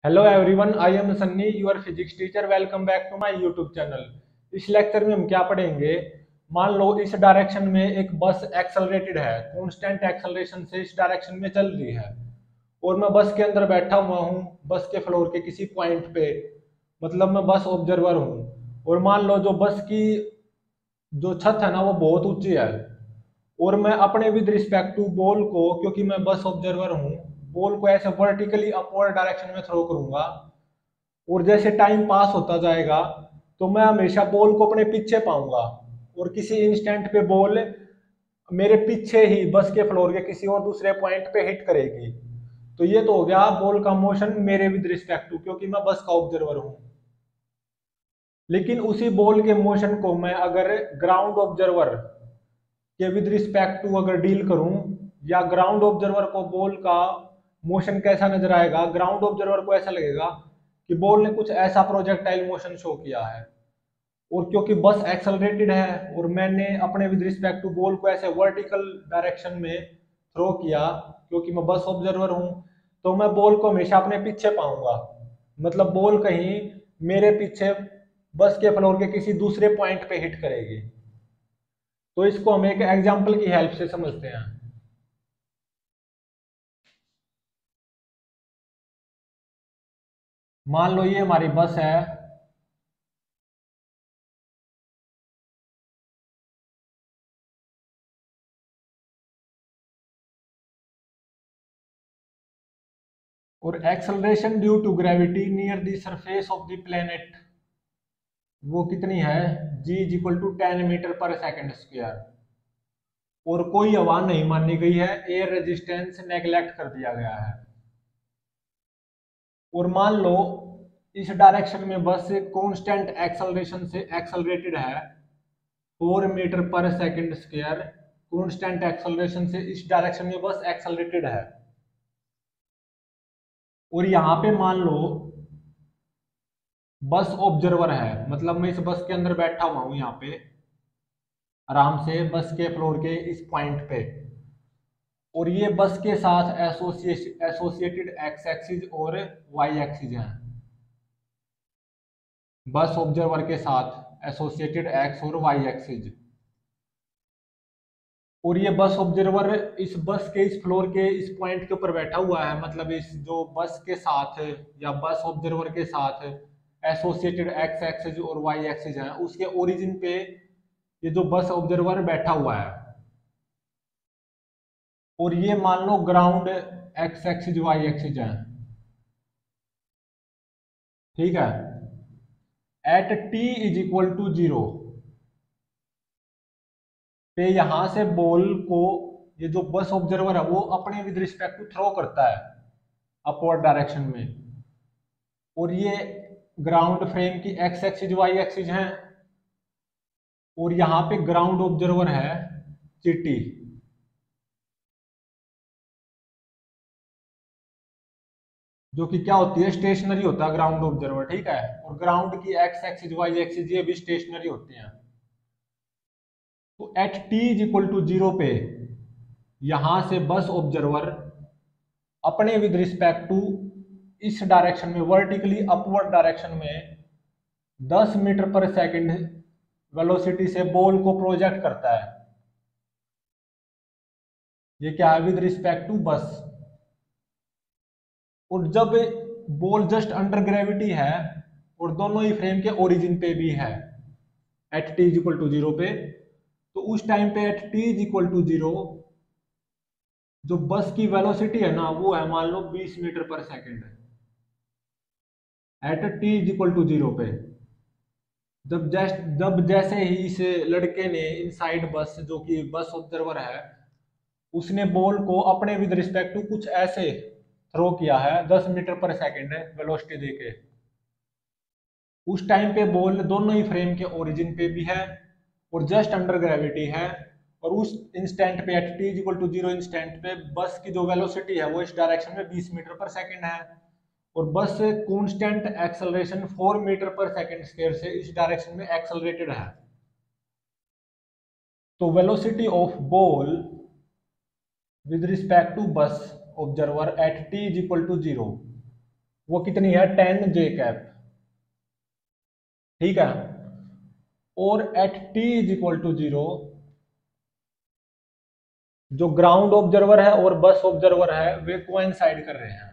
Hello everyone, I am Sunny, your physics teacher. Welcome back to my YouTube channel. इस lecture में हम क्या पढ़ेंगे। मान लो इस डायरेक्शन में एक बस एक्सेलरेटेड है, कांस्टेंट एक्सेलरेशन से इस डायरेक्शन में चल रही है और मैं बस के अंदर बैठा हुआ हूँ, बस के फ्लोर के किसी पॉइंट पे। मतलब मैं बस ऑब्जर्वर हूँ और मान लो जो बस की जो छत है ना वो बहुत ऊंची है और मैं अपने विद रिस्पेक्ट टू बॉल को, क्योंकि मैं बस ऑब्जर्वर हूँ, बॉल को ऐसे वर्टिकली अपवर्ड डायरेक्शन में थ्रो करूंगा और जैसे टाइम पास होता जाएगा तो मैं हमेशा बॉल को अपने पीछे पाऊंगा और किसी इंस्टेंट पे बॉल मेरे पीछे ही बस के फ्लोर के किसी और दूसरे पॉइंट पे हिट करेगी। तो ये तो हो गया बॉल का मोशन मेरे विद रिस्पेक्ट टू, क्योंकि मैं बस का ऑब्जर्वर हूँ। लेकिन उसी बॉल के मोशन को मैं अगर ग्राउंड ऑब्जर्वर के विद रिस्पेक्ट टू अगर डील करूं, या ग्राउंड ऑब्जर्वर को बॉल का मोशन कैसा नजर आएगा, ग्राउंड ऑब्जर्वर को ऐसा लगेगा कि बॉल ने कुछ ऐसा प्रोजेक्टाइल मोशन शो किया है। और क्योंकि बस एक्सेलरेटेड है और मैंने अपने विद रिस्पेक्ट टू बॉल को ऐसे वर्टिकल डायरेक्शन में थ्रो किया, क्योंकि मैं बस ऑब्जर्वर हूं, तो मैं बॉल को हमेशा अपने पीछे पाऊंगा। मतलब बॉल कहीं मेरे पीछे बस के फ्लोर के किसी दूसरे पॉइंट पे हिट करेगी। तो इसको हम एक एग्जांपल की हेल्प से समझते हैं। मान लो ये हमारी बस है और acceleration due to gravity near the surface of the planet वो कितनी है, G is equal to 10 metre per second square. और कोई हवा नहीं मानी गई है, एयर रेजिस्टेंस नेग्लेक्ट कर दिया गया है। और मान लो इस डायरेक्शन में बस कांस्टेंट एक्सेलरेशन से एक्सेलरेटेड है 4 metre per second square. Constant acceleration से इस डायरेक्शन में बस एक्सेलरेटेड है। और यहाँ पे मान लो बस ऑब्जर्वर है, मतलब मैं इस बस के अंदर बैठा हुआ हूं यहाँ पे आराम से बस के फ्लोर के इस पॉइंट पे। और ये बस के साथ एसोसिएटेड एक्स एक्सिस और वाई एक्सिस हैं। बस ऑब्जर्वर के साथ एसोसिएटेड एक्स और वाई एक्सिस। और ये बस ऑब्जर्वर इस बस के इस फ्लोर के इस पॉइंट के ऊपर बैठा हुआ है, मतलब इस जो बस के साथ या बस ऑब्जर्वर के साथ एसोसिएटेड एक्स एक्सिस और वाई एक्सिस है, उसके ओरिजिन पे ये जो बस ऑब्जर्वर बैठा हुआ है। और ये मान लो ground X axis Y axis है, ठीक है। At T is equal to 0 पे यहां से बॉल को ये जो बस ऑब्जर्वर है वो अपने विद रिस्पेक्ट टू थ्रो करता है अपवर्ड डायरेक्शन में। और ये ग्राउंड फ्रेम की एक्स एक्सिस वाई एक्सिस है और यहाँ पे ग्राउंड ऑब्जर्वर है चीटी, जो कि क्या होती है, स्टेशनरी होता है ग्राउंड ऑब्जर्वर, ठीक है। और ग्राउंड की एक्स एक्सिस वाई एक्सिस ये भी स्टेशनरी होती हैं। तो at T is equal to 0 पे यहां से बस ऑब्जर्वर अपने विद रिस्पेक्ट टू इस डायरेक्शन में वर्टिकली अपवर्ड डायरेक्शन में 10 मीटर पर सेकेंड वेलोसिटी से बॉल को प्रोजेक्ट करता है। ये क्या है, विद रिस्पेक्ट टू बस। और जब बॉल जस्ट अंडर ग्रेविटी है और दोनों ही फ्रेम के ओरिजिन पे भी है at T is equal to 0 पे, तो उस टाइम पे at T is equal to 0 जो बस की वेलोसिटी है ना वो है मान लो 20 metre per second at T is equal to 0 पे। जब जैसे ही इस लड़के ने इनसाइड बस, जो कि बस ऑब्जर्वर है, उसने बॉल को अपने विद रिस्पेक्ट टू कुछ ऐसे थ्रो किया है 10 मीटर पर सेकेंड वेलोसिटी देके, उस टाइम पे बॉल दोनों ही फ्रेम के ओरिजिन पे भी है और जस्ट अंडर ग्रेविटी है। और उस इंस्टेंट पे at T equal to 0 instant पे बस की जो वेलोसिटी है वो इस डायरेक्शन में 20 मीटर पर सेकेंड है और bus constant acceleration 4 metre per second square से इस डायरेक्शन में एक्सेलरेटेड है। तो velocity of ball with respect to bus observer at T is equal to 0 वो कितनी है 10 जे कैप। ठीक है, और at T is equal to 0 जो ग्राउंड ऑब्जर्वर है और बस ऑब्जर्वर है वे कोइंसाइड कर रहे हैं।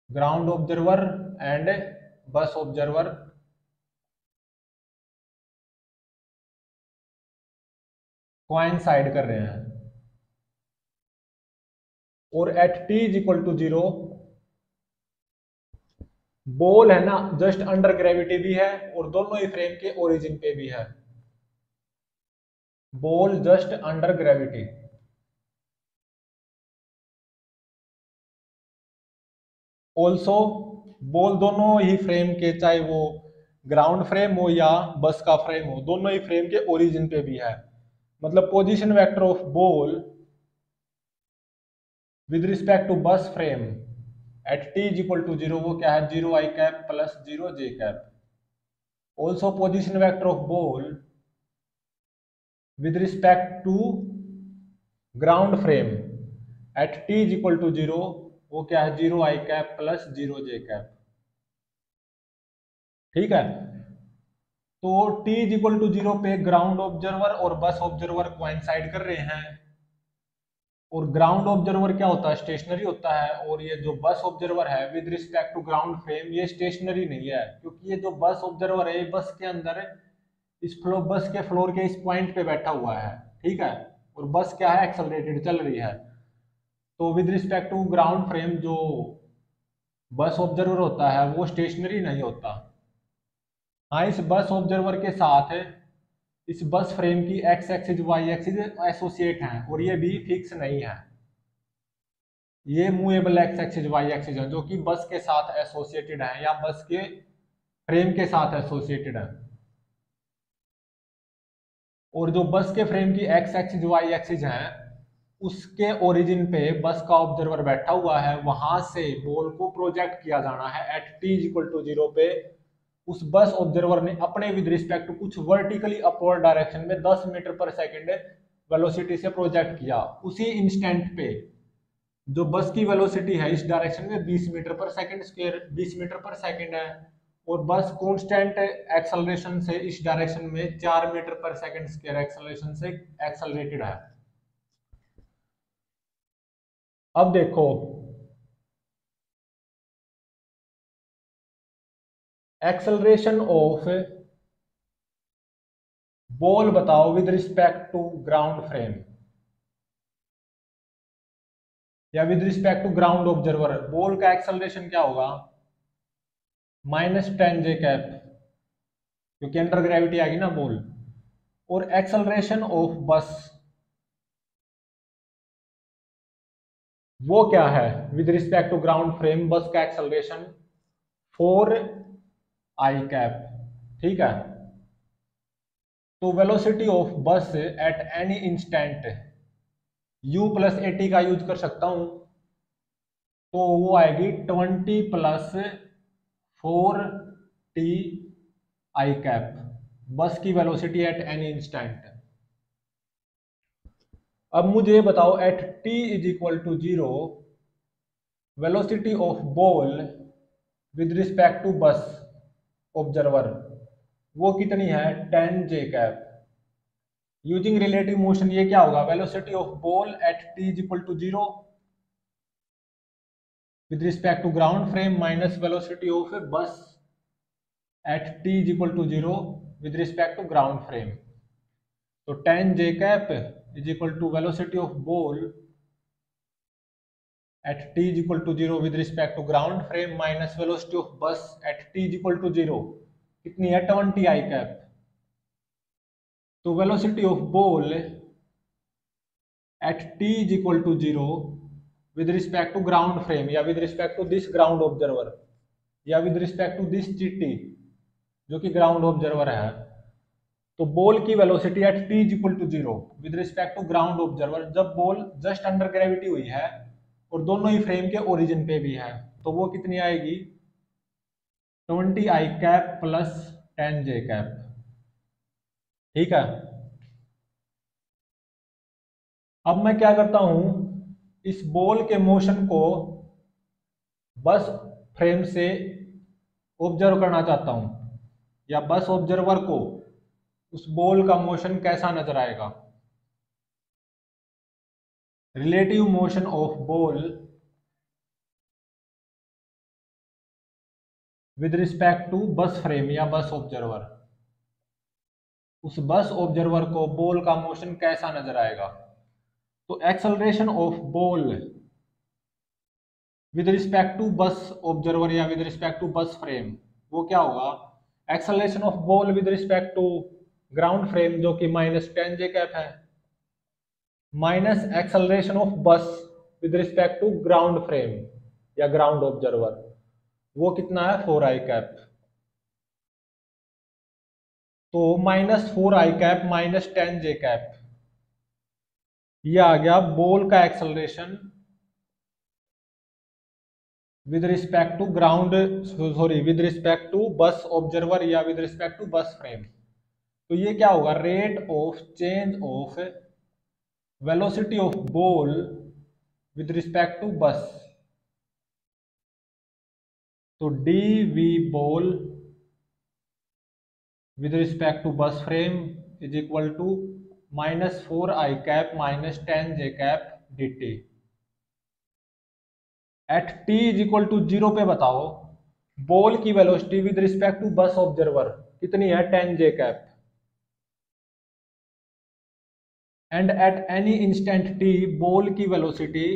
Ground observer and bus observer coincide कर रहे हैं, और at T is equal to 0 ball है ना जस्ट अंडर ग्रेविटी भी है और दोनों ही फ्रेम के ओरिजिन पे भी है। Ball just under gravity, also ball दोनों ही फ्रेम के, चाहे वो ग्राउंड फ्रेम हो या बस का फ्रेम हो, दोनों ही फ्रेम के ओरिजिन पे भी है। मतलब position vector of ball with respect to bus frame at T is equal to 0 वो क्या है 0 I cap plus 0 J cap. Also position vector of ball with respect to ground frame at T is equal to 0 वो क्या है 0 I cap plus 0 J cap. ठीक है, तो t is equal to 0 पे ग्राउंड ऑब्जर्वर और बस observer coincide कर रहे हैं, और ग्राउंड ऑब्जर्वर क्या होता है स्टेशनरी होता है, और ये जो बस ऑब्जर्वर है with respect to ground frame ये स्टेशनरी नहीं है, क्योंकि ये जो बस ऑब्जर्वर है बस के अंदर इस फ्लो बस के फ्लोर के इस पॉइंट पे बैठा हुआ है। ठीक है, और बस क्या है एक्सेलरेटेड चल रही है, तो with respect to ground frame जो बस ऑब्जर्वर होता है वो स्टेशनरी नहीं होता। हाँ, इस बस ऑब्जर्वर के साथ इस बस फ्रेम की X axis Y axis associate हैं, और ये भी फिक्स नहीं है, ये movable X axis Y axis है जो कि बस के साथ एसोसिएटेड है या बस के फ्रेम के साथ एसोसिएटेड है। और जो बस के फ्रेम की एक्स एक्सिस वाई एक्सिस है उसके ओरिजिन पे बस का ऑब्जर्वर बैठा हुआ है, वहां से बॉल को प्रोजेक्ट किया जाना है at T is equal to 0 पे। उस बस ऑब्जर्वर ने अपने विद रिस्पेक्ट टू कुछ वर्टिकली अपवर्ड डायरेक्शन में 10 मीटर पर सेकंड वेलोसिटी से प्रोजेक्ट किया, उसी इंस्टेंट पे जो बस की वेलोसिटी है इस डायरेक्शन में 20 metre per second square 20 metre per second है, और बस कांस्टेंट एक्सेलरेशन से इस डायरेक्शन में 4 metre per second square acceleration से एक्सेलरेटेड है। अब देखो एक्सेलरेशन ऑफ बॉल बताओ with respect to ground frame या with respect to ground observer, ball का एक्सेलरेशन क्या होगा -10 जे कैप, क्योंकि अंडर ग्रेविटी आ गई ना बॉल। और एक्सेलरेशन ऑफ बस वो क्या है with respect to ground frame, bus का एक्सेलरेशन 4 आई कैप। ठीक है, तो velocity of bus at any instant u plus A T का यूज कर सकता हूं, तो वो आएगी 20 प्लस 4t आई कैप, बस की वेलोसिटी एट एनी इंस्टेंट। अब मुझे ये बताओ at t is equal to 0 velocity of ball with respect to bus observer वो कितनी है 10 J cap. Using relative motion ये क्या होगा velocity of ball at t is equal to 0 with respect to ground frame minus velocity of bus at t is equal to 0 with respect to ground frame. तो 10 J cap is equal to velocity of ball at t is equal to 0 with respect to ground frame minus velocity of bus at t is equal to 0 कितनी है 20 I cap. तो velocity of ball at t is equal to 0 with respect to ground frame या with respect to this ground observer या with respect to this gt जो कि ground observer है, तो ball की velocity at t is equal to 0 with respect to ground observer जब ball just under gravity हुई है और दोनों ही फ्रेम के ओरिजिन पे भी है, तो वो कितनी आएगी 20 I cap plus 10 J cap. ठीक है, अब मैं क्या करता हूं इस बॉल के मोशन को बस फ्रेम से ऑब्जर्व करना चाहता हूं, या बस ऑब्जर्वर को उस बॉल का मोशन कैसा नजर आएगा। Relative motion of ball with respect to bus frame या बस ऑब्जर्वर, उस बस ऑब्जर्वर को बॉल का मोशन कैसा नजर आएगा। तो acceleration of ball with respect to bus observer या with respect to bus frame, वो क्या होगा। Acceleration of ball with respect to ground frame जो कि -10 जे कैप है, minus acceleration of bus with respect to ground frame या ground observer, वो कितना है 4i कैप। तो -4i कैप -10 जे कैप, ये आ गया बॉल का acceleration with respect to ground, sorry with respect to bus observer या with respect to bus frame. तो ये क्या होगा, rate of change of velocity of ball with respect to bus. तो D V ball with respect to bus frame is equal to -4i cap -10 J cap dt। At t is equal to 0 पे बताओ ball की velocity with respect to bus observer कितनी है, 10 J cap. And at any instant t ball की velocity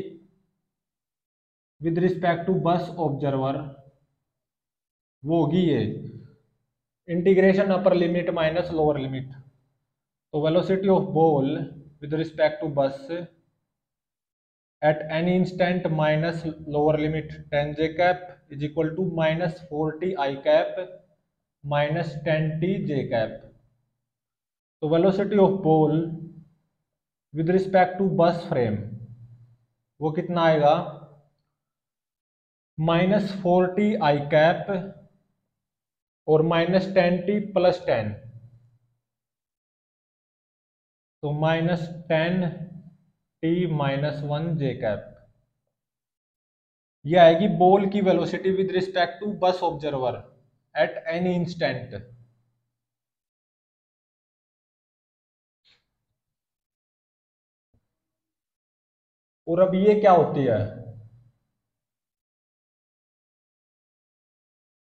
with respect to bus observer वो होगी ये integration upper limit minus lower limit. तो velocity of ball with respect to bus at any instant minus lower limit 10 J cap is equal to -40i cap -10t J cap. तो velocity of ball with respect to bus frame वो कितना आएगा, -40i cap और -10t + 10, तो -10t - 1 J cap. ये आएगी ball की velocity with respect to bus observer at any instant. और अब ये क्या होती है,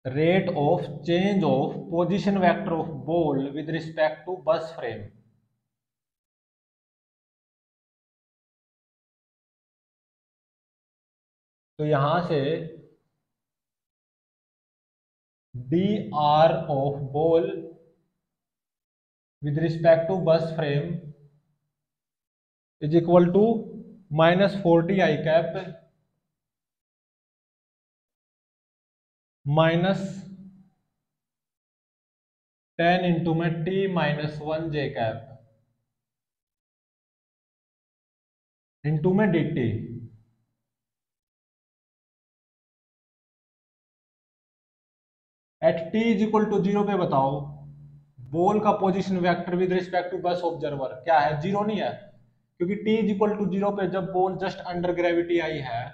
rate of change of position vector of ball with respect to bus frame. तो यहां से dr of ball with respect to bus frame is equal to -40i cap -10 into में t - 1 जे कैप इंटू में dt। At t is equal to 0 पे बताओ ball का position vector with respect to bus observer क्या है, 0 नहीं है, क्योंकि t इज इक्वल टू 0 पे जब बॉल जस्ट अंडर ग्रेविटी आई है,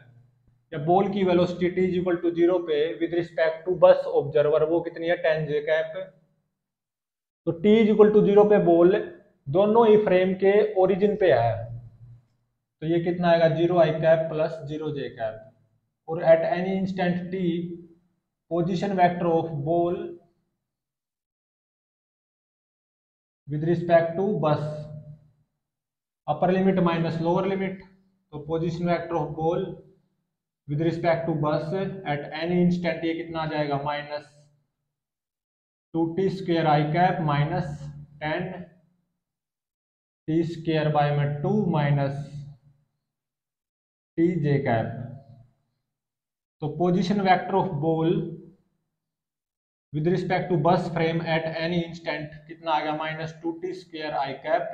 या बॉल की velocity t is equal to 0 पे with respect to bus observer वो कितनी है, 10 जे कैप। तो t इज इक्वल टू 0 पे बॉल दोनों ही फ्रेम के ओरिजिन पे है, तो ये कितना आएगा, 0i कैप + 0 जे कैप। और at any instant t position vector of ball with respect to bus upper limit minus lower limit. तो position vector of ball with respect to bus at any instant ये कितना आ जाएगा, -2t² i cap -10t² (2) -t J cap. तो position vector of ball with respect to bus frame at any instant कितना आ गया, -2t² i cap,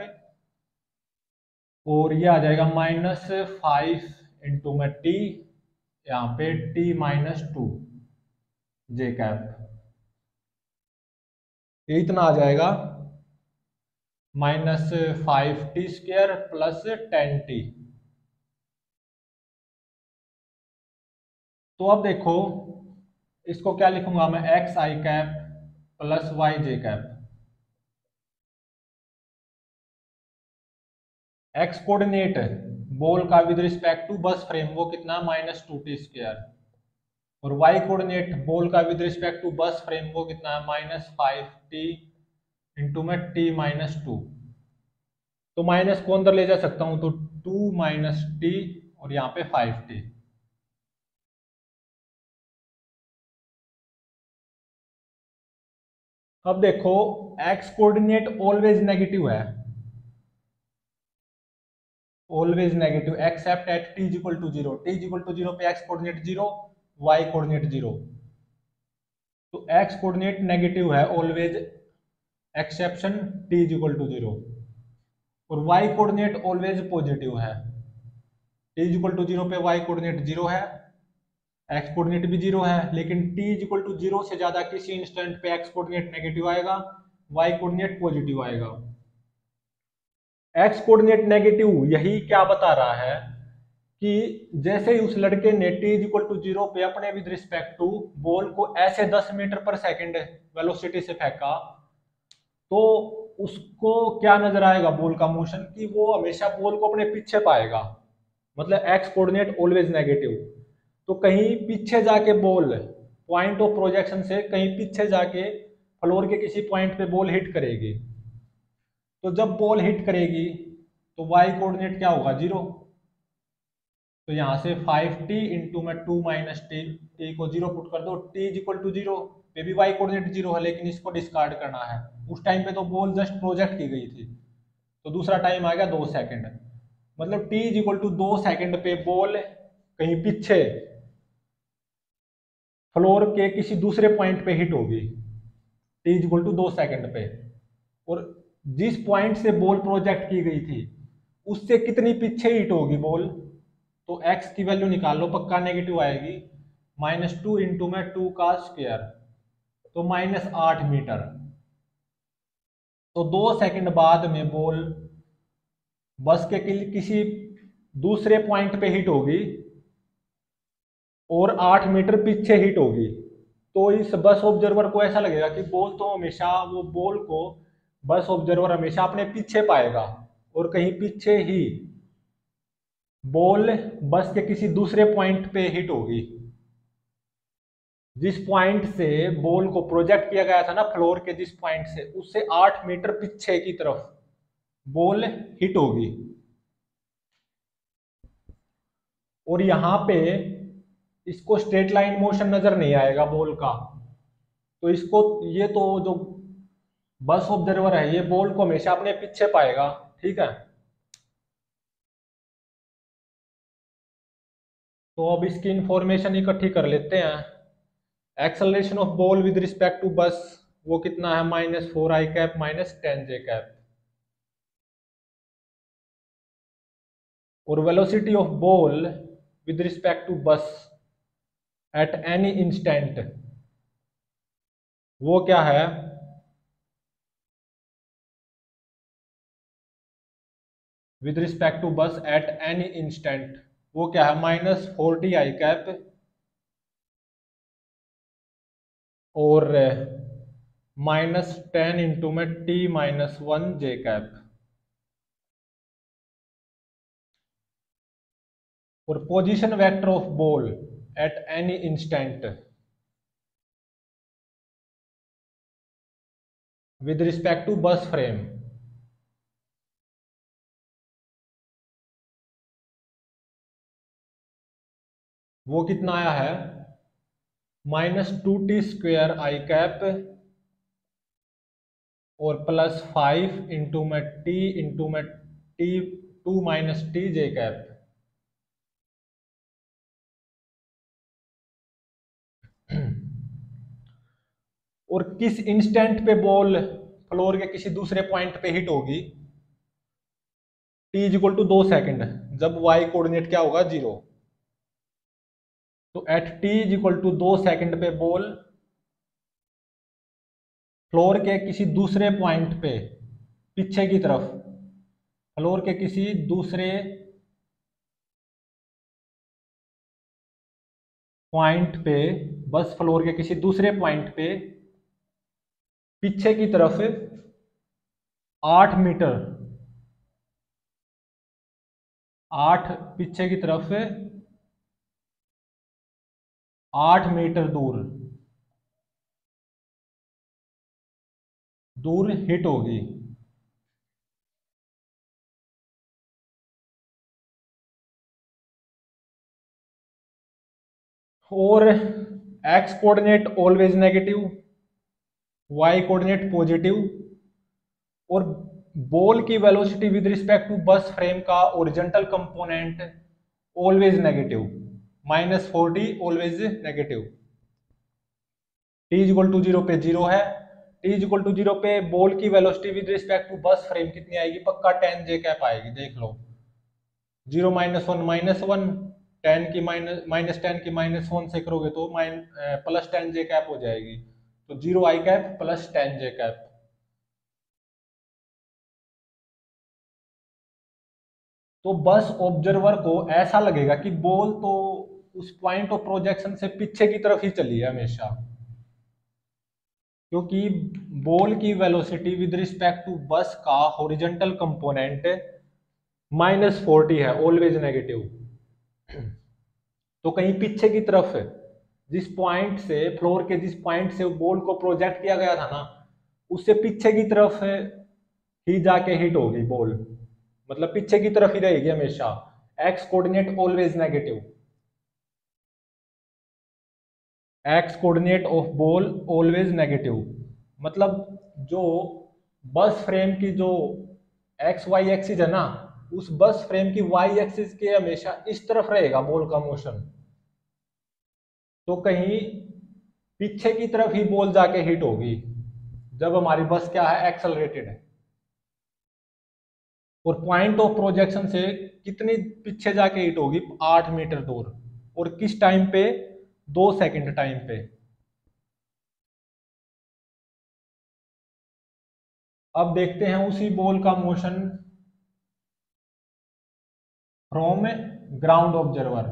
और ये आ जाएगा -5 इंटू में t, यहाँ पे t - 2 जे कैप, ये इतना आ जाएगा -5t² + 10t। तो अब देखो, इसको क्या लिखूंगा मैं, एक्स आई कैप प्लस वाई जे कैप। एक्स कोऑर्डिनेट बॉल का with respect to bus frame वो कितना, -2t²। और वाई कोऑर्डिनेट बॉल का with respect to bus frame वो कितना है, -5t इंटू में t-2। तो माइनस को अंदर ले जा सकता हूं, तो 2 - t और यहाँ पे 5t। अब देखो, एक्स कोऑर्डिनेट ऑलवेज नेगेटिव है, always negative except at t equal to 0। t equal to 0 पे एक्स कोऑर्डिनेट 0, वाई कोऑर्डिनेट 0। तो एक्स कोऑर्डिनेट नेगेटिव है always exception t equal to 0। और वाई कोऑर्डिनेट ऑलवेज पॉजिटिव है, t equal to 0 पे Y coordinate 0 है, X coordinate भी 0 है, लेकिन t इक्वल टू 0 से ज्यादा किसी इंस्टेंट पे एक्स कोऑर्डिनेट नेगेटिव आएगा, वाई कोऑर्डिनेट पॉजिटिव आएगा। एक्स कोऑर्डिनेट नेगेटिव यही क्या बता रहा है कि जैसे ही उस लड़के ने t इक्वल टू 0 पे अपने विद रिस्पेक्ट टू बॉल को ऐसे 10 मीटर पर सेकंड वेलोसिटी से फेंका, तो उसको क्या नजर आएगा बॉल का मोशन, कि वो हमेशा बॉल को अपने पीछे पाएगा। मतलब एक्स कोऑर्डिनेट ऑलवेज नेगेटिव। तो कहीं पीछे जाके बॉल पॉइंट ऑफ प्रोजेक्शन से कहीं पीछे जाके फ्लोर के किसी पॉइंट पे बॉल हिट करेगी। तो जब बॉल हिट करेगी तो वाई कोऑर्डिनेट क्या होगा, 0। तो यहाँ से 5t इंटू में 2 - t को 0 पुट कर दो, t इक्वल टू 0 पे भी वाई कोऑर्डिनेट 0 है, लेकिन इसको डिस्कार्ड करना है। उस टाइम पे तो बॉल जस्ट प्रोजेक्ट की गई थी, तो दूसरा टाइम आ गया 2 सेकंड। मतलब t इक्वल टू 2 सेकंड पे बॉल कहीं पीछे फ्लोर के किसी दूसरे पॉइंट पे हिट होगी, t इक्वल टू 2 सेकंड पे। और जिस पॉइंट से बॉल प्रोजेक्ट की गई थी उससे कितनी पीछे हिट होगी बॉल, तो x की वैल्यू निकाल लो, पक्का नेगेटिव आएगी। -2 इंटू में 2 का स्क्वायर, तो -8 मीटर। तो 2 सेकंड बाद में बॉल बस के किसी दूसरे पॉइंट पे हिट होगी और 8 मीटर पीछे हिट होगी। तो इस बस ऑब्जर्वर को ऐसा लगेगा कि बॉल तो हमेशा, वो बॉल को बस ऑब्जर्वर हमेशा अपने पीछे पाएगा और कहीं पीछे ही बॉल बस के किसी दूसरे पॉइंट पे हिट होगी। जिस पॉइंट से बॉल को प्रोजेक्ट किया गया था ना, फ्लोर के जिस पॉइंट से, उससे 8 मीटर पीछे की तरफ बॉल हिट होगी। और यहाँ पे इसको स्ट्रेट लाइन मोशन नजर नहीं आएगा बॉल का, तो इसको, ये तो जो बस ऑब्जर्वर है ये बॉल को हमेशा अपने पीछे पाएगा, ठीक है। तो अब इसकी इंफॉर्मेशन इकट्ठी कर लेते हैं। Acceleration of ball with respect to bus वो कितना है, -4i कैप -10j कैप। और velocity of ball with respect to bus at any instant वो क्या है, with respect to bus at any instant वो क्या है, -40i कैप और -10 इंटू में t-1j कैप। और position vector of ball at any instant with respect to bus frame वो कितना आया है, -2t² i कैप और +5 इंटू में t इंटू में t2 - tj कैप। और किस इंस्टेंट पे बॉल फ्लोर के किसी दूसरे पॉइंट पे हिट होगी, t इक्वल टू 2 सेकंड, जब y कोऑर्डिनेट क्या होगा, 0। तो at t equal to 2 second पे बॉल फ्लोर के किसी दूसरे पॉइंट पे पीछे की तरफ, फ्लोर के किसी दूसरे पॉइंट पे, बस फ्लोर के किसी दूसरे पॉइंट पे पीछे की तरफ 8 मीटर, 8 पीछे की तरफ 8 मीटर दूर दूर हिट होगी। और X coordinate always negative, Y coordinate positive, और बॉल की velocity with respect to bus frame का horizontal component always negative, -40 always negative. T is equal to 0 पे 0 है, टी इज इक्वल टू 0 पे बॉल की velocity with respect to bus frame कितनी आएगी, पक्का 10 जे कैप आएगी, देख लो। 0 -1 -1, 10 की -10 की -1 से करोगे तो +10 जे कैप हो जाएगी, तो 0 I cap plus 10 J cap. तो बस ऑब्जर्वर को ऐसा लगेगा कि बॉल तो उस पॉइंट ऑफ प्रोजेक्शन से पीछे की तरफ ही चली है हमेशा, क्योंकि बॉल की वेलोसिटी विद रिस्पेक्ट टू बस का हॉरिजॉन्टल कंपोनेंट -40 है, ऑलवेज नेगेटिव। तो कहीं पीछे की तरफ जिस पॉइंट से, फ्लोर के जिस पॉइंट से बॉल को प्रोजेक्ट किया गया था ना, उससे पीछे की तरफ ही जाके हिट होगी बॉल, मतलब पीछे की तरफ ही रहेगी हमेशा। X coordinate always negative, x coordinate of ball always negative, मतलब जो बस फ्रेम की जो एक्स वाई एक्सिस है ना, उस बस फ्रेम की वाई एक्सिस के हमेशा इस तरफ रहेगा बॉल का मोशन, तो कहीं पीछे की तरफ ही बॉल जाके हिट होगी जब हमारी बस क्या है, एक्सेलरेटेड है। और पॉइंट ऑफ प्रोजेक्शन से कितनी पीछे जाके हिट होगी, 8 मीटर दूर, और किस टाइम पे, 2 सेकंड टाइम पे। अब देखते हैं उसी बॉल का motion from ground observer,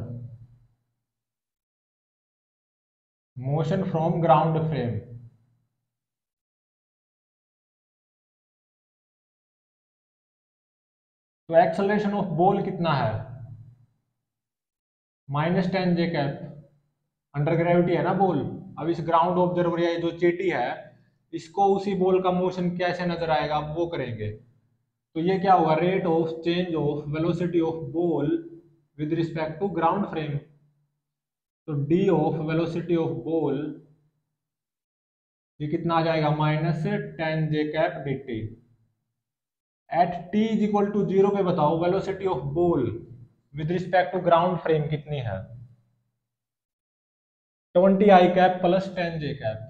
motion from ground frame. तो एक्सेलरेशन ऑफ बॉल कितना है, -10 जे कैप, अंडर ग्रेविटी है ना बॉल। अब इस ग्राउंड ऑब्जर्वर या जो चीटी है, इसको उसी बॉल का मोशन कैसे नजर आएगा, अब वो करेंगे। तो ये क्या होगा, rate of change of velocity of ball with respect to ground frame. तो D of velocity of ball ये कितना आ जाएगा, -10 J cap D T. At T is equal to 0 पे बताओ velocity of ball with respect to ground frame कितनी है, 20 I cap plus 10 J cap.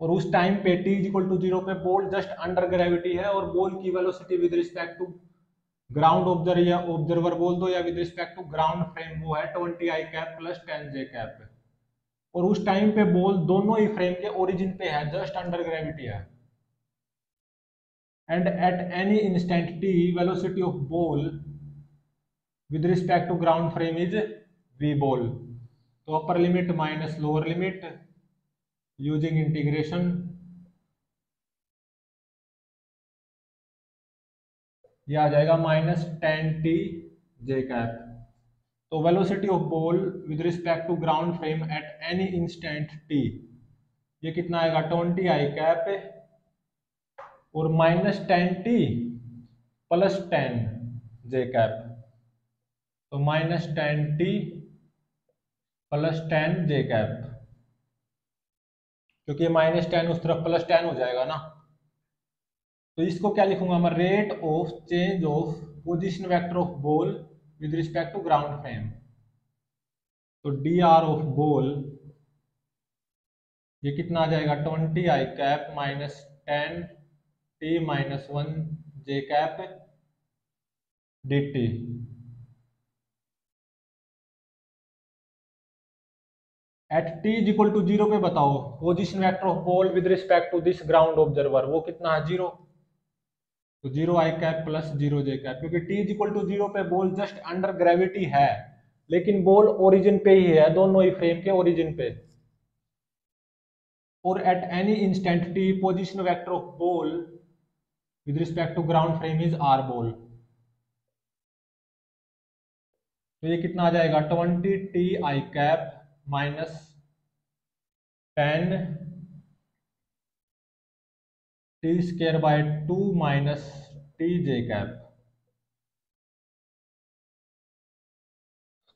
और उस टाइम पे टी इज इक्वल टू 0 पे बॉल जस्ट अंडर ग्रेविटी है, और बॉल की velocity with respect to ground observer या ऑब्जर्वर बोल दो, या with respect to ground frame, वो है 20 I cap plus 10 J cap. और उस टाइम पे बॉल दोनों ही फ्रेम के ओरिजिन पे है, जस्ट अंडर ग्रेविटी है। And at any instant T velocity of ball with respect to ground frame is V ball. तो upper limit minus lower limit using integration, ये आ जाएगा -10 टी जे कैप। तो velocity of ball with respect to ground frame at any instant T, ये कितना आएगा, 20 I cap और -10 T plus 10 J cap. तो -10 टी प्लस 10 जे कैप, क्योंकि -10 उस तरफ +10 हो जाएगा ना। तो इसको क्या लिखूंगा मैं, rate of change of position vector of ball with respect to ground frame. तो डी आर ऑफ बॉल ये कितना आ जाएगा, 20 I cap -10 T -1 J cap D T. At T is equal to 0 पे बताओ position vector of ball with respect to this ground observer, वो कितना है, 0। तो 0 I cap plus 0 J cap, क्योंकि टी इज इक्वल टू 0 पे ball just under gravity है, लेकिन बॉल ओरिजिन पे ही है, दोनों ही फ्रेम के ओरिजिन पे। और at any instant T position vector of ball with respect to ground frame is R ball. तो ये कितना आ जाएगा 20 t i cap minus 10 t² by 2 minus t_j cap.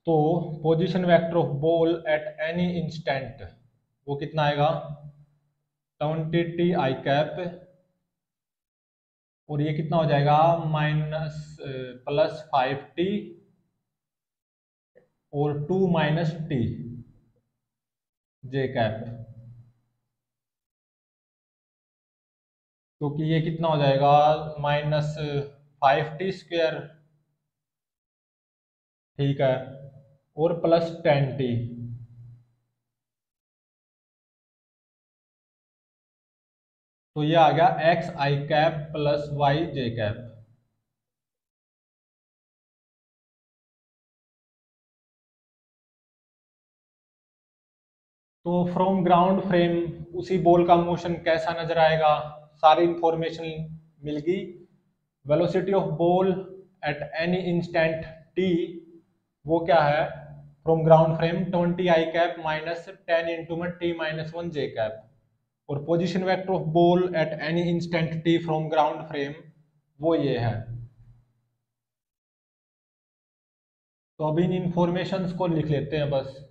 तो position vector of ball at any instant वो कितना आएगा 20 t i cap, और ये कितना हो जाएगा माइनस प्लस 5t और 2 माइनस t_j कैप। क्योंकि ये कितना हो जाएगा -5t², ठीक है, और प्लस 10t। तो ये आ गया xi cap plus yj cap. तो फ्रॉम ग्राउंड फ्रेम उसी बॉल का मोशन कैसा नजर आएगा, सारी इंफॉर्मेशन मिल गई। Velocity of ball at any instant t वो क्या है from ground frame 20i cap minus 10 into में t−1j कैप। और position vector of ball at any instant t from ground frame वो ये है। तो अभी इन इंफॉर्मेशंस को लिख लेते हैं बस।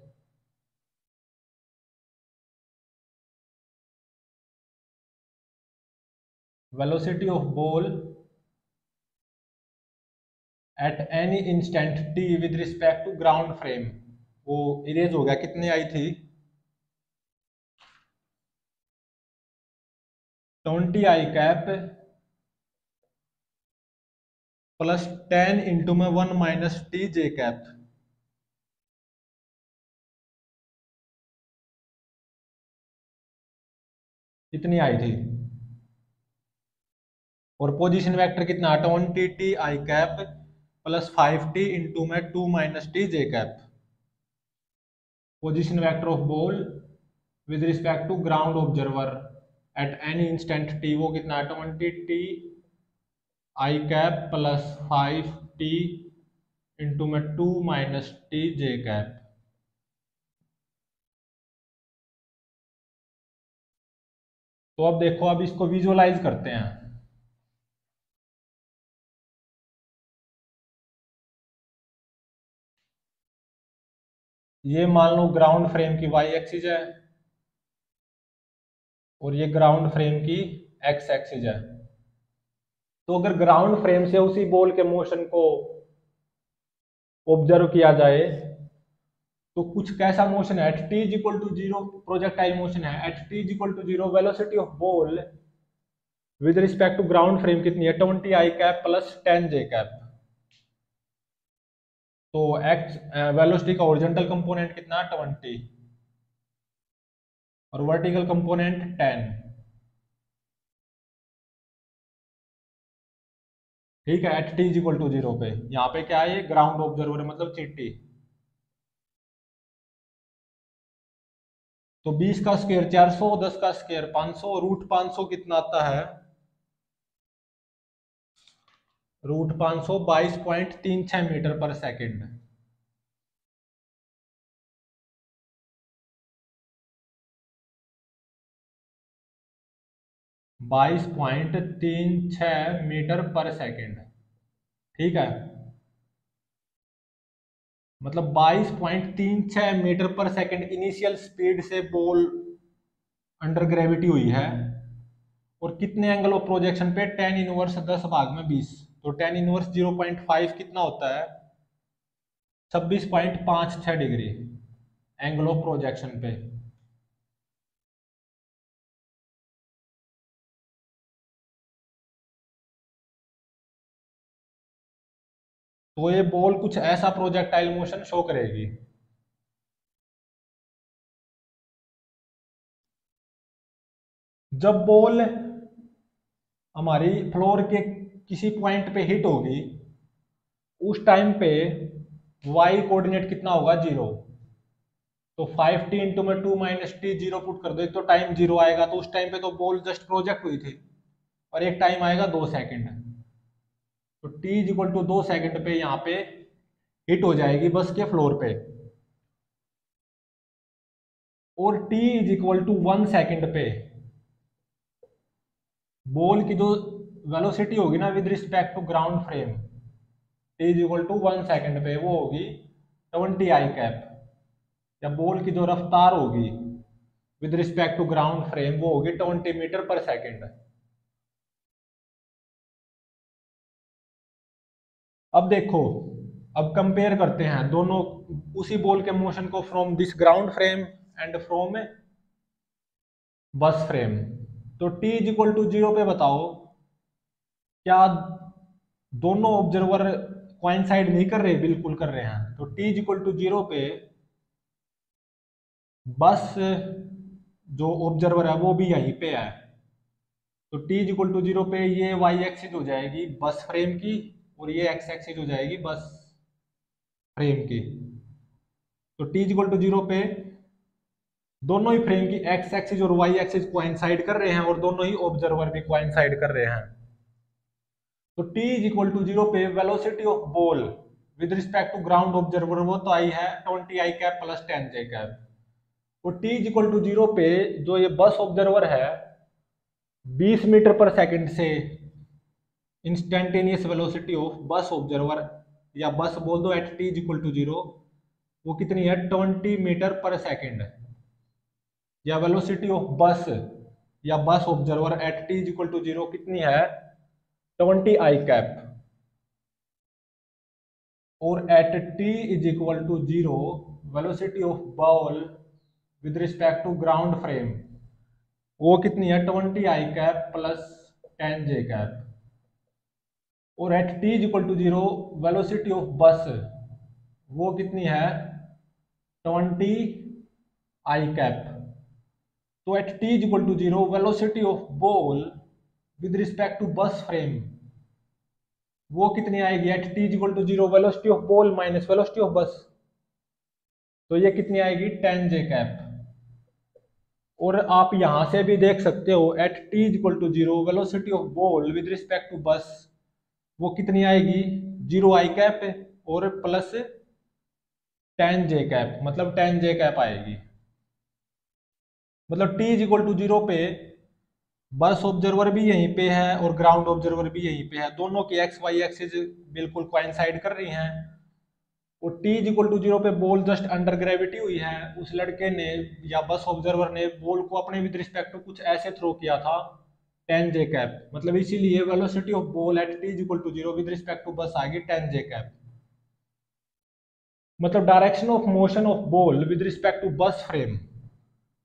Velocity of ball at any instant t with respect to ground frame वो इरेज हो गया, कितनी आई थी 20i कैप प्लस 10 इंटू में 1 माइनस t_j कैप। इतनी आई थी। और पोजीशन वेक्टर कितना 20t i cap plus 5t into में 2 minus t_j cap. Position vector of ball with respect to ground observer at any instant t वो कितना 20t i cap plus 5t into में 2 minus t_j cap. तो अब देखो, अब इसको visualise करते हैं। ये मान लो ग्राउंड फ्रेम की y एक्सिस है और ये ग्राउंड फ्रेम की x एक्सिस है। तो अगर ग्राउंड फ्रेम से उसी बॉल के मोशन को ऑब्जर्व किया जाए तो कुछ कैसा मोशन है at t is equal to 0 projectile motion है। At t is equal to 0 velocity of ball with respect to ground frame कितनी है 20i cap plus 10j cap. तो एक्स वेलोसिटी का ओरिजेंटल कंपोनेंट कितना 20 और वर्टिकल कंपोनेंट 10, ठीक है। At t is equal to 0 पे यहाँ पे क्या है ग्राउंड ऑब्जर्वर मतलब चीटी। तो 20 का स्क्वायर 400, 10 का स्क्वायर 500, रूट 500 कितना आता है रूट 500 22.36 मीटर पर सेकेंड। बाईस पॉइंट 36 मीटर पर सेकेंड, ठीक है। मतलब 22.36 metre per second initial speed से बॉल अंडर ग्रेविटी हुई है। और कितने एंगल ऑफ प्रोजेक्शन पे 10 इनवर्स 10 भाग में 20, तो 10 इनवर्स 0.5 कितना होता है 26.56 डिग्री एंगल ऑफ प्रोजेक्शन पे। तो ये बॉल कुछ ऐसा प्रोजेक्टाइल मोशन शो करेगी। जब बॉल हमारी फ्लोर के किसी पॉइंट पे हिट होगी उस टाइम पे वाई कोऑर्डिनेट कितना होगा 0। तो 5t इंटू में 2 माइनस टी 0 पुट कर दो, एक तो टाइम 0 आएगा, तो उस टाइम पे तो बॉल जस्ट प्रोजेक्ट हुई थी, और एक टाइम आएगा 2 सेकंड। तो t is equal to 2 second पे यहाँ पे हिट हो जाएगी बस के फ्लोर पे, और t is equal to 1 second पे बॉल की जो वेलोसिटी होगी ना with respect to ground frame, t is equal to 1 second पे वो होगी 20 आई कैप, या बॉल की जो रफ्तार होगी with respect to ground frame वो होगी 20 मीटर पर सेकंड। अब देखो, अब कंपेयर करते हैं दोनों उसी बॉल के मोशन को from this ground frame and from बस फ्रेम। तो t इज इक्वल टू 0 पे बताओ क्या दोनों ऑब्जर्वर कोइंसाइड नहीं कर रहे? बिल्कुल कर रहे हैं। तो t इज इक्वल टू 0 पे बस जो ऑब्जर्वर है वो भी यहीं पे है, तो t इज इक्वल टू 0 पे ये y एक्सिस हो जाएगी बस फ्रेम की, और ये x एक्सिस हो जाएगी बस फ्रेम की। तो t इज इक्वल टू 0 पे दोनों ही फ्रेम की x एक्सिस और y एक्सिस कोइंसाइड कर रहे हैं, और दोनों ही ऑब्जर्वर भी कोइंसाइड कर रहे हैं। तो t इज इक्वल टू 0 पे velocity of ball with respect to ground observer वो तो आई है 20 I cap plus 10 J cap. और t इज इक्वल टू 0 पे जो ये बस ऑब्जर्वर है 20 मीटर पर सेकंड से instantaneous velocity of bus observer, या बस बोल दो at t is equal to 0, वो कितनी है 20 मीटर पर सेकंड, या वेलोसिटी ऑफ बस या bus observer at t is equal to 0 कितनी है 20 आई कैप। और at t is equal to 0 velocity of ball with respect to ground frame वो कितनी है 20 I cap plus 10 J cap. और at t is equal to 0 velocity of bus वो कितनी है 20 आई कैप। तो at t is equal to 0 velocity of ball with respect to bus frame वो कितनी आएगी at t is equal to 0 velocity of ball minus velocity of bus, तो ये कितनी आएगी 10 जे कैप। और आप यहां से भी देख सकते हो at t is equal to 0 velocity of ball with respect to bus वो कितनी आएगी 0 आई कैप और प्लस 10 जे कैप, मतलब 10 जे कैप आएगी। मतलब t इज इक्वल टू 0 पे बस ऑब्जर्वर भी यहीं पे है और ग्राउंड ऑब्जर्वर भी यहीं पे है, दोनों की एक्स वाई एक्सिस बिल्कुल कोइंसाइड कर रही हैं। और t इज इक्वल टू 0 पे बॉल जस्ट अंडर ग्रेविटी हुई है, उस लड़के ने या बस ऑब्जर्वर ने बॉल को अपने विद रिस्पेक्ट टू कुछ ऐसे थ्रो किया था 10 जे कैप, मतलब इसीलिए velocity of ball at t is equal to 0 with respect to bus आ गई 10 जे कैप। मतलब direction of motion of ball with respect to bus frame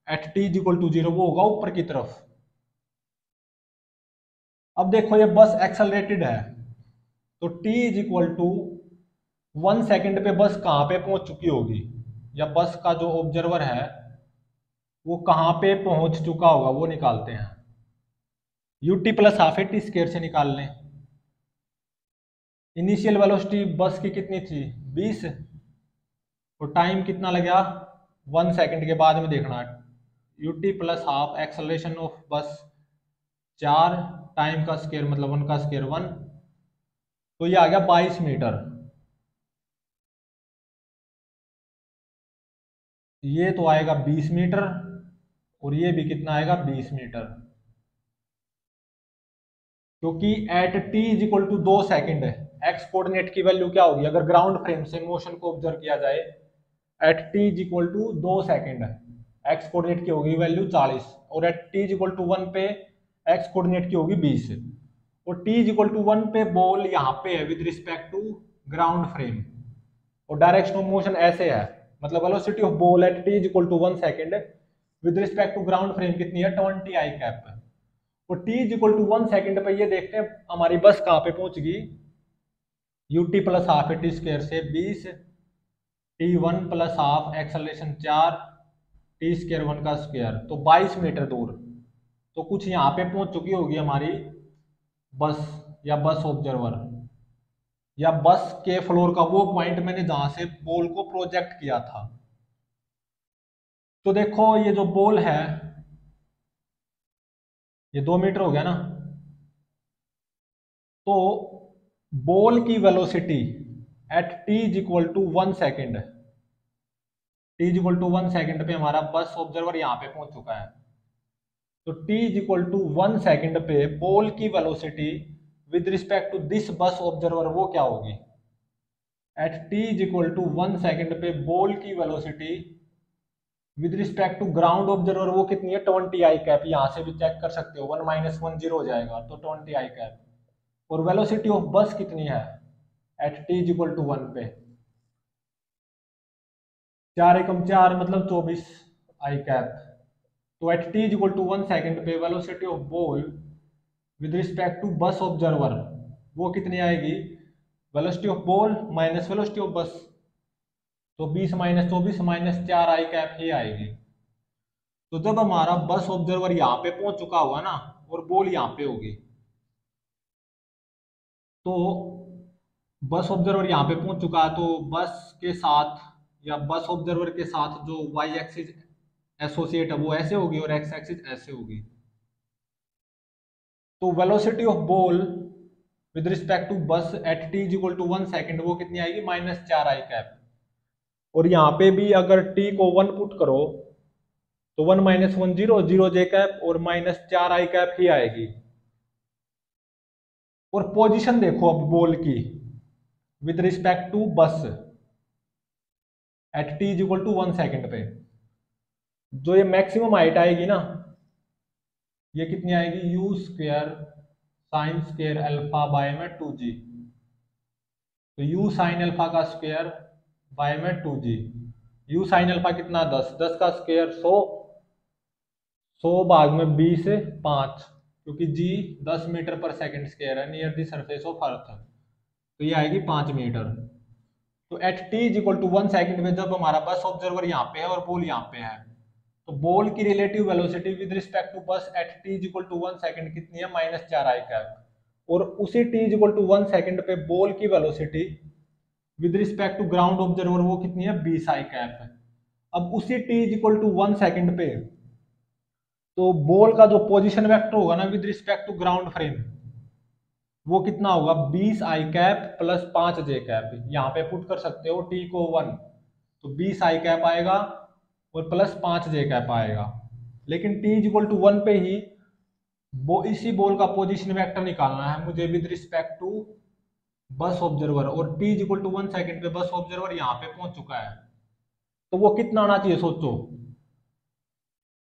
at t is equal to 0 वो होगा ऊपर की तरफ। अब देखो ये बस एक्सेलरेटेड है, तो t is equal to 1 second पे बस कहां पे पहुंच चुकी होगी, या बस का जो ऑब्जर्वर है वो कहां पे पहुंच चुका होगा वो निकालते हैं। ut plus half A T square से निकाल लें। इनिशियल वेलोसिटी बस की कितनी थी 20, और टाइम कितना लगा 1 सेकंड के बाद में देखना। ut plus half acceleration of बस 4 टाइम का स्क्वायर मतलब 1 का स्क्वायर 1, तो ये आ गया 22 मीटर। ये तो आएगा 20 मीटर और ये भी कितना आएगा 20 मीटर, क्योंकि at t is equal to 2 second है। एक्स कोऑर्डिनेट की वैल्यू क्या होगी अगर ग्राउंड फ्रेम से मोशन को ऑब्जर्व किया जाए at t is equal to 2 second है, एक्स कोऑर्डिनेट की होगी वैल्यू 40, और at t is equal to 1 पे एक्स कोऑर्डिनेट की होगी 20, और t इज इक्वल टू 1 पे बॉल यहाँ पे है with respect to ground frame, और डायरेक्शन ऑफ मोशन ऐसे है, मतलब velocity of ball at t is equal to 1 second with respect to ground frame कितनी है 20 आई कैप। और t is equal to 1 second पे ये देखते हैं हमारी बस कहाँ पे पहुंच गई, ut plus half A T square से 20 t1 plus half acceleration 4 T square 1 का स्क्वायर, तो 22 मीटर दूर, तो कुछ यहाँ पे पहुंच चुकी होगी हमारी बस या बस ऑब्जर्वर। या बस के फ्लोर का वो पॉइंट मैंने जहां से बॉल को प्रोजेक्ट किया था। तो देखो ये जो बॉल है ये 2 मीटर हो गया ना, तो बॉल की velocity at T is equal to 1 second, T is equal to 1 second पे हमारा बस ऑब्जर्वर यहाँ पे पहुंच चुका है। तो T is equal to 1 second पे बॉल की velocity with respect to this bus observer वो क्या होगी? At T is equal to 1 second पे बॉल की velocity with respect to ground observer वो कितनी है? 20 आई कैप। यहाँ से भी चेक कर सकते हो, 1 माइनस 1 0 हो जाएगा, तो 20 आई कैप। और वेलोसिटी ऑफ बस कितनी है at T is equal to 1 पे? 4 एकम 4 मतलब 24 आई कैप। तो at T is equal to 1 second पे velocity of ball with respect to bus observer वो कितनी आएगी? Velocity of ball minus velocity of bus, तो 20 माइनस 24 माइनस 4 आई कैप ही आएगी। तो जब हमारा बस ऑब्जर्वर यहाँ पे पहुंच चुका होगा ना और बॉल यहाँ पे होगी, तो बस ऑब्जर्वर यहाँ पे पहुंच चुका है, तो बस के साथ या बस ऑब्जर्वर के साथ जो वाई एक्सिस एसोसिएट है वो ऐसे होगी और एक्स एक्सिस ऐसे होगी। तो velocity of ball with respect to bus at T is equal to 1 second वो कितनी आएगी? -4 आई कैप। और यहाँ पे भी अगर टी को 1 पुट करो तो 1 माइनस 1 0 0 जे कैप और -4 आई कैप ही आएगी। और पोजीशन देखो अब बॉल की with respect to bus at T is equal to 1 second पे, जो ये मैक्सिमम हाइट आएगी ना ये कितनी आएगी? You square sine square alpha by में 2g। तो यू साइन अल्फा का स्क्वेयर बाय में 2g। यू साइन अल्फा कितना? 10, 10 का स्क्वेयर 100, 100 भाग में 20 5, क्योंकि G 10 metre per second square है near the surface of earth, तो ये आएगी 5 मीटर। तो at T is equal to 1 second में जब हमारा बस ऑब्जर्वर यहाँ पे है और बॉल यहाँ पे है, तो बॉल की relative velocity with respect to bus at T is equal to 1 second कितनी है? -4 आई कैप। और उसी T is equal to 1 second पे बॉल की velocity with respect to ground observer वो कितनी है? 20 आई कैप है। अब उसी T is equal to 1 second पे तो बॉल का जो पोजीशन वेक्टर होगा ना with respect to ground frame वो कितना होगा? 20 I cap plus 5 J cap. यहाँ पे पुट कर सकते हो टी को 1, तो 20 आई कैप आएगा और प्लस 5 जे कैप आएगा। लेकिन टी इज इक्वल टू 1 पे ही वो इसी बॉल का पोजीशन वेक्टर निकालना है मुझे with respect to bus observer, और T is equal to 1 second पे बस ऑब्जर्वर यहाँ पे पहुंच चुका है, तो वो कितना आना चाहिए? सोचो,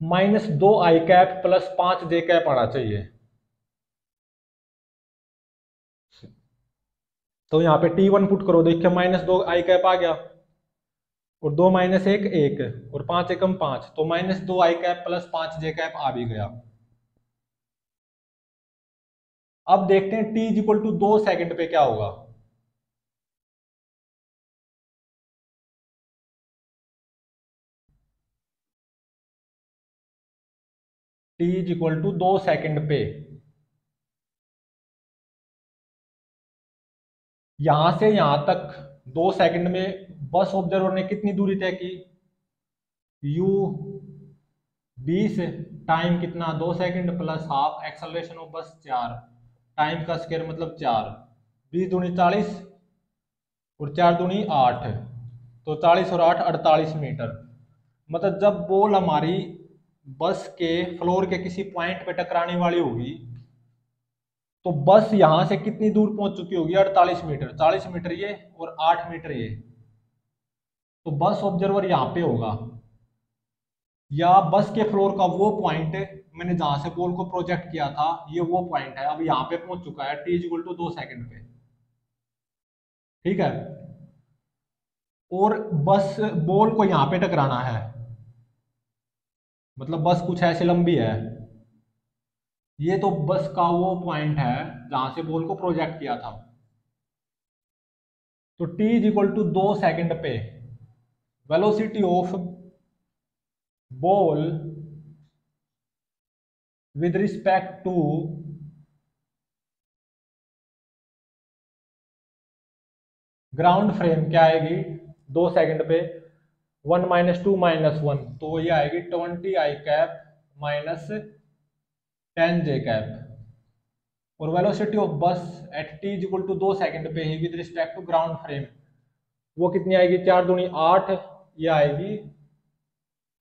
-2 I cap plus 5 J cap आना चाहिए। तो यहाँ पे T1 पुट करो, देखिए -2 आई कैप आ गया, और 2 माइनस 1 1 और 5 एकम 5, तो -2 I cap plus 5 J cap आ भी गया। अब देखते हैं T is equal to 2 second पे क्या होगा। T is equal to 2 second पे यहां से यहां तक 2 सेकेंड में बस ऑब्जर्वर ने कितनी दूरी तय की? u 20, टाइम कितना? 2 second plus half acceleration of बस 4, टाइम का स्क्वायर मतलब 4, 20 दूनी 40 और 4 दूनी 8, तो 40 और 8 48 मीटर। मतलब जब बॉल हमारी बस के फ्लोर के किसी पॉइंट पे टकराने वाली होगी तो बस यहां से कितनी दूर पहुंच चुकी होगी? 48 मीटर, 40 मीटर ये और 8 मीटर ये। तो बस ऑब्जर्वर यहाँ पे होगा, या बस के फ्लोर का वो पॉइंट मैंने जहां से बॉल को प्रोजेक्ट किया था ये वो पॉइंट है, अब यहाँ पे पहुंच चुका है T is equal to 2 second पे। ठीक है, और बस बॉल को यहाँ पे टकराना है, मतलब बस कुछ ऐसे लंबी है, ये तो बस का वो पॉइंट है जहां से बॉल को प्रोजेक्ट किया था। तो t is equal to 2 second पे velocity of ball with respect to ground frame क्या आएगी 2 सेकंड पे 1 - 2 - 1, तो ये आएगी 20 I cap minus 10 J cap. और velocity of bus at t equal to 2 second पे ही with respect to ground frame वो कितनी आएगी 4 दूनी 8, ये आएगी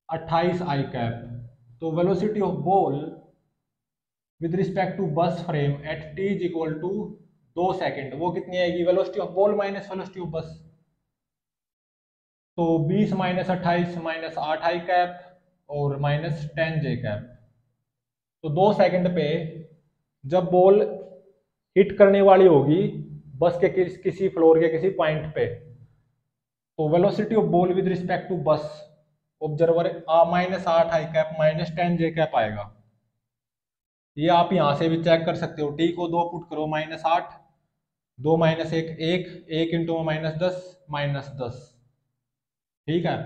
28 आई कैप। तो velocity of ball with respect to bus frame at t equal to 2 second वो कितनी आएगी velocity of ball minus velocity of bus, तो 20 - 28 - 8 आई कैप और माइनस 10 जे कैप। तो 2 सेकंड पे जब बॉल हिट करने वाली होगी बस के किसी फ्लोर के किसी पॉइंट पे, तो velocity of ball with respect to bus observer -8 I cap minus 10 J cap आएगा। ये आप यहां से भी चेक कर सकते हो, टी को 2 पुट करो -8, 2 - 1 1 इंटू -10 ठीक है।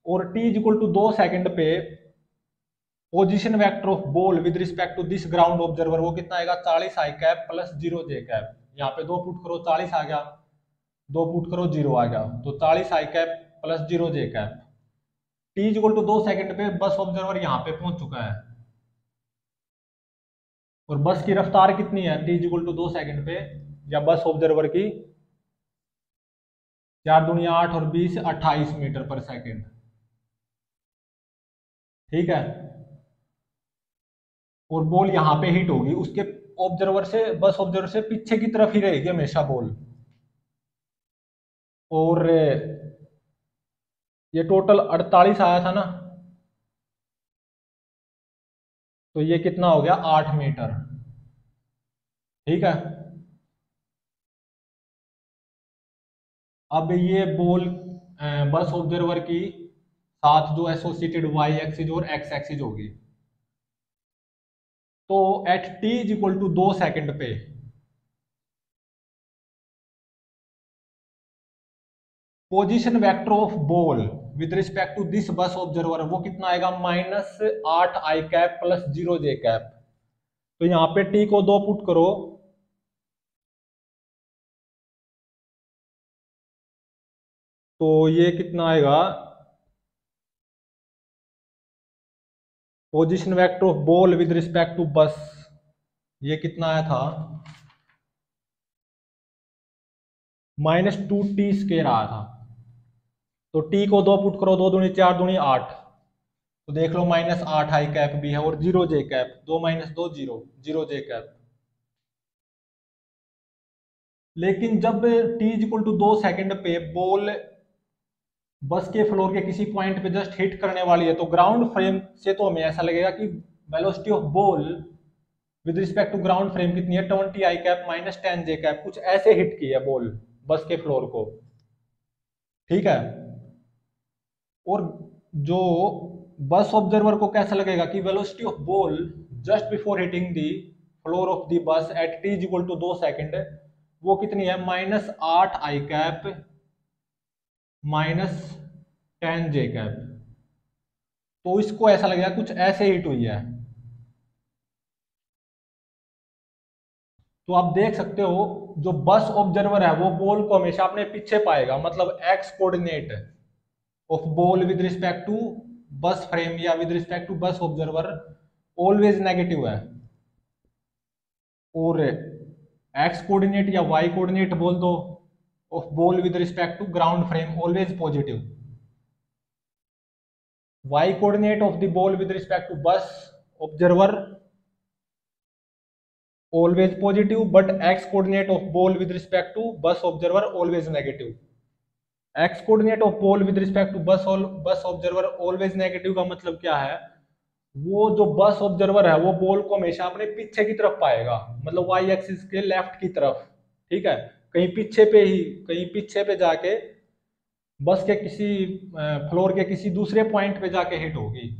और t इक्वल टू 2 सेकंड पे position vector of ball with respect to this ground observer वो कितना आएगा 40 I cap plus 0 J cap. यहाँ पे 2 पुट करो 40 आ गया, 2 पुट करो 0 आ गया, तो 40 I cap plus 0 J cap. t equal to 2 second पे बस ऑब्जर्वर यहाँ पे पहुंच चुका है और बस की रफ्तार कितनी है t इक्वल टू 2 सेकंड पे या बस ऑब्जर्वर की 4 दूनी 8 और 20 28 मीटर पर सेकंड, ठीक है। और बॉल यहाँ पे हिट होगी उसके ऑब्जर्वर से, बस ऑब्जर्वर से पीछे की तरफ ही रहेगी हमेशा बॉल। और ये टोटल 48 आया था ना, तो ये कितना हो गया 8 मीटर, ठीक है। अब ये बॉल बस ऑब्जर्वर की साथ जो एसोसिएटेड वाई एक्सिस और एक्स एक्सिस होगी, तो at t equal to 2 second पे position vector of ball with respect to this bus observer वो कितना आएगा -8 I cap plus 0 J cap. तो यहाँ पे t को 2 पुट करो तो ये कितना आएगा position vector of ball with respect to bus, ये कितना आया था -2t स्क्वायर आया था। तो t को 2 पुट करो 2 दूनी 4 दूनी 8, तो देख लो -8 आई कैप भी है और 0 जे कैप, 2 - 2 0 जे कैप। लेकिन जब t इक्वल टू 2 सेकंड पे बॉल बस के फ्लोर के किसी पॉइंट पे जस्ट हिट करने वाली है, तो ग्राउंड फ्रेम से तो हमें ऐसा लगेगा कि velocity of ball with respect to ground frame कितनी है 20 I cap minus 10 J cap, कुछ ऐसे हिट की है बॉल बस के फ्लोर को, ठीक है। और जो बस ऑब्जर्वर को कैसा लगेगा कि velocity of ball just before hitting the floor of the bus at t equal to 2 second वो कितनी है -8 I cap minus 10 J cap. तो इसको ऐसा लगेगा कुछ ऐसे हिट हुई है। तो आप देख सकते हो जो बस ऑब्जर्वर है वो बॉल को हमेशा अपने पीछे पाएगा, मतलब X coordinate of ball with respect to bus frame या with respect to bus observer always negative है, और एक्स कोऑर्डिनेट या वाई कोऑर्डिनेट बोल दो of ball with respect to ground frame always positive. Y coordinate of the ball with respect to bus observer always positive, but x coordinate of ball with respect to bus observer always negative। x coordinate of ball with respect to bus observer always negative का मतलब क्या है, वो जो bus observer है वो ball को हमेशा अपने पीछे की तरफ पाएगा, मतलब y एक्सिस के लेफ्ट की तरफ, ठीक है। कहीं पीछे पे जाके बस के किसी फ्लोर के किसी दूसरे पॉइंट पे जाके हिट होगी।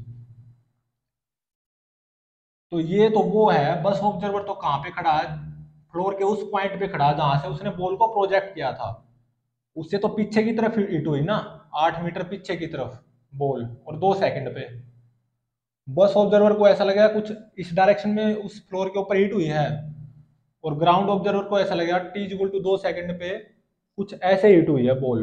तो ये तो वो है बस ऑब्जर्वर तो कहाँ पे खड़ा है, फ्लोर के उस पॉइंट पे खड़ा है जहां से उसने बॉल को प्रोजेक्ट किया था, उससे तो पीछे की तरफ हिट हुई ना, 8 मीटर पीछे की तरफ बॉल और 2 सेकंड पे। बस ऑब्जर्वर को ऐसा लगेगा कुछ इस डायरेक्शन में उस फ्लोर के ऊपर हिट हुई है, और ग्राउंड ऑब्जर्वर को ऐसा लगेगा t इक्वल टू 2 सेकंड पे कुछ ऐसे हिट हुई है बॉल।